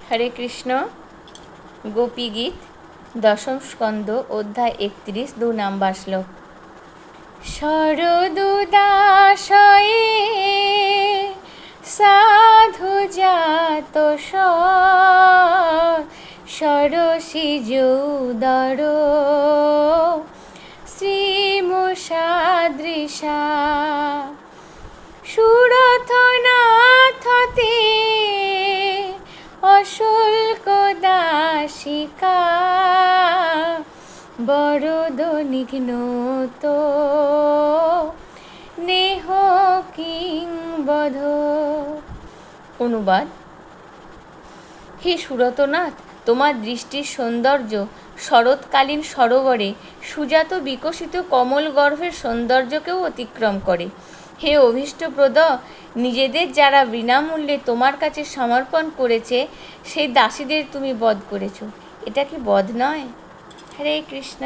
হরে কৃষ্ণ। গোপীগীত, দশম স্কন্দ, অধ্যায় 31, 2 শ্লোক। শরদুদাশয়ে সাধুজাত সরসিজুদর শ্রীমুষাদৃশা সুরথনাথতে অশুল্ক দাসিকা বরদ নিঘ্নত নেহ কিংবধ। অনুবাদ: হে সুরতনাথ, তোমার দৃষ্টির সৌন্দর্য শরৎকালীন সরোবরে সুজাত বিকশিত কমল গর্ভের সৌন্দর্যকেও অতিক্রম করে। হে অভীষ্টপ্রদ, নিজেদের যারা বিনামূল্যে তোমার কাছে সমর্পণ করেছে সেই দাসীদের তুমি বধ করেছ। এটা কি বধ নয়? হরে কৃষ্ণ।